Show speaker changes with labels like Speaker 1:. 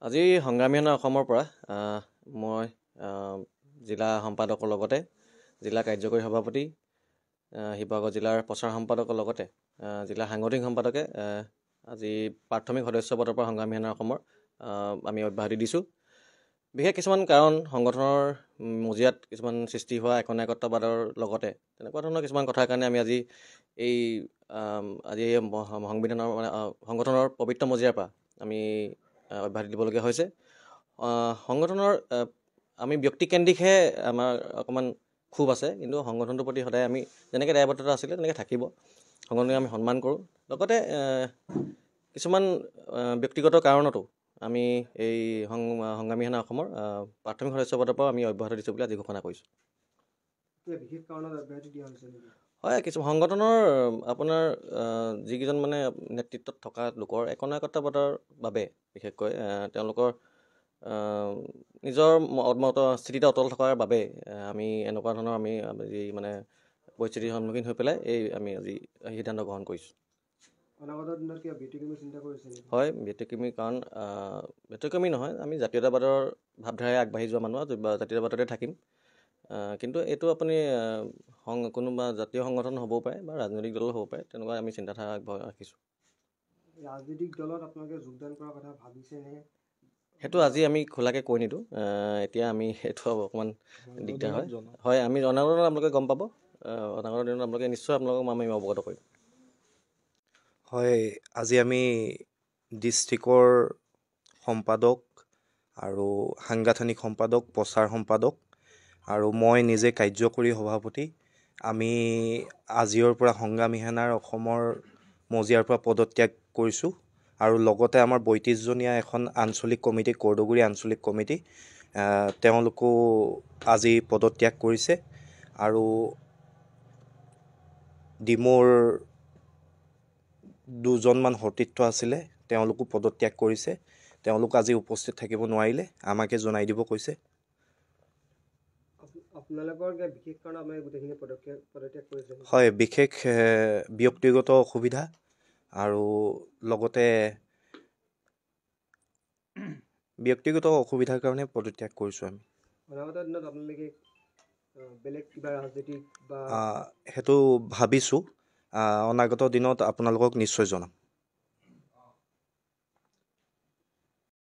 Speaker 1: আজি সংগ্ৰামী সেনা অসমৰ পৰা মই জিলা সম্পাদকৰ লগতে জিলা কাৰ্যকৰী সভাপতি শিৱসাগৰ জিলাৰ প্ৰচাৰ সম্পাদকৰ লগতে জিলা সাংগঠনিক সম্পাদকে আজি প্ৰাথমিক সদস্য পদৰ পৰা সংগ্ৰামী সেনা অসমৰ আমি অব্যাহতি দিছোঁ। বিশেষ কিছুমান কাৰণ সংগঠনৰ মজিয়াত কিছুমান সৃষ্টি হোৱা একনায়কত্ববাদৰ লগতে তেনেকুৱা ধৰণৰ কিছুমান কথাৰ কাৰণে আমি আজি এই সংবিধানৰ সংগঠনৰ পবিত্ৰ মজিয়াৰ পৰা আমি অব্যাহতি দিবলগীয়া হৈছে। সংগঠনৰ আমি ব্যক্তিকেন্দ্ৰিকহে আমাৰ অকণমান ক্ষোভ আছে, কিন্তু সংগঠনটোৰ প্ৰতি সদায় আমি যেনেকৈ দায়বদ্ধতা আছিলে তেনেকৈ থাকিব। সংগঠনক আমি সন্মান কৰোঁ। লগতে কিছুমান ব্যক্তিগত কাৰণতো আমি এই সংগ্ৰামী সেনা অসমৰ প্ৰাথমিক সদস্য পদৰ পৰা আমি অব্যাহতি দিছোঁ বুলি আজি ঘোষণা কৰিছোঁ।
Speaker 2: বিশেষ কাৰণত অব্যাহতি দিয়া হৈছে নেকি?
Speaker 1: হয়, কিছু সংগঠনৰ আপোনাৰ যিকেইজন মানে নেতৃত্বত থকা লোকৰ একনায়কত্ববাদৰ বাবে বিশেষকৈ তেওঁলোকৰ নিজৰ স্থিতিতে অটল থকাৰ বাবে আমি এনেকুৱা ধৰণৰ আমি মানে পৰিস্থিতিৰ সন্মুখীন হৈ পেলাই আমি আজি সিদ্ধান্ত গ্ৰহণ কৰিছোঁ। হয়, ব্যতিক্ৰমী কাৰণ ব্যতিক্ৰমী নহয়, আমি জাতীয়তাবাদৰ ভাৱধাৰাই আগবাঢ়ি যোৱা মানুহ জাতীয়তাবাদতে থাকিম। কিন্তু এইটো আপুনি কোনোবা জাতীয় সংগঠন হ'বও পাৰে বা ৰাজনৈতিক দল হ'ব পাৰে, তেনেকুৱা আমি চিন্তাধাৰা ৰাখিছোঁ।
Speaker 2: ৰাজনৈতিক দলত আপোনালোকে যোগদান কৰাৰ কথা ভাবিছেনে?
Speaker 1: সেইটো আজি আমি খোলাকৈ কৈ নিদিওঁ। এতিয়া আমি সেইটো অকণমান দিগদাৰ হয়। হয়, আমি অনাগত আপোনালোকে গম পাব। অনাগত দিনত আপোনালোকে নিশ্চয় আপোনালোকক আমি অৱগত কৰিম।
Speaker 3: হয়, আজি আমি ডিষ্ট্ৰিক্টৰ সম্পাদক আৰু সাংগঠনিক সম্পাদক, প্ৰচাৰ সম্পাদক আৰু মই নিজে কাৰ্যকৰী সভাপতি আমি আজিৰ পৰা সংগ্ৰামী সেনাৰ অসমৰ মজিয়াৰ পৰা পদত্যাগ কৰিছোঁ। আৰু লগতে আমাৰ ৩২জনীয়া এখন আঞ্চলিক কমিটি, কৰ্দগুৰি আঞ্চলিক কমিটি, তেওঁলোকো আজি পদত্যাগ কৰিছে। আৰু ডিমৌৰ দুজনমান সতীৰ্থ আছিলে, তেওঁলোকো পদত্যাগ কৰিছে। তেওঁলোক আজি উপস্থিত থাকিব নোৱাৰিলে, আমাকে জনাই দিব কৈছে।
Speaker 2: আপোনালোকৰ বিশেষ কাৰণ আপোনালোকে গোটেইখিনি পদত্যাগ কৰিছে?
Speaker 3: হয়, বিশেষ ব্যক্তিগত অসুবিধা আৰু লগতে ব্যক্তিগত অসুবিধাৰ কাৰণে পদত্যাগ কৰিছোঁ আমি।
Speaker 2: অনাগত দিনত আপোনালোকে বেলেগ কিবা ৰাজনৈতিক বা
Speaker 3: সেইটো ভাবিছোঁ। অনাগত দিনত আপোনালোকক নিশ্চয় জনাম।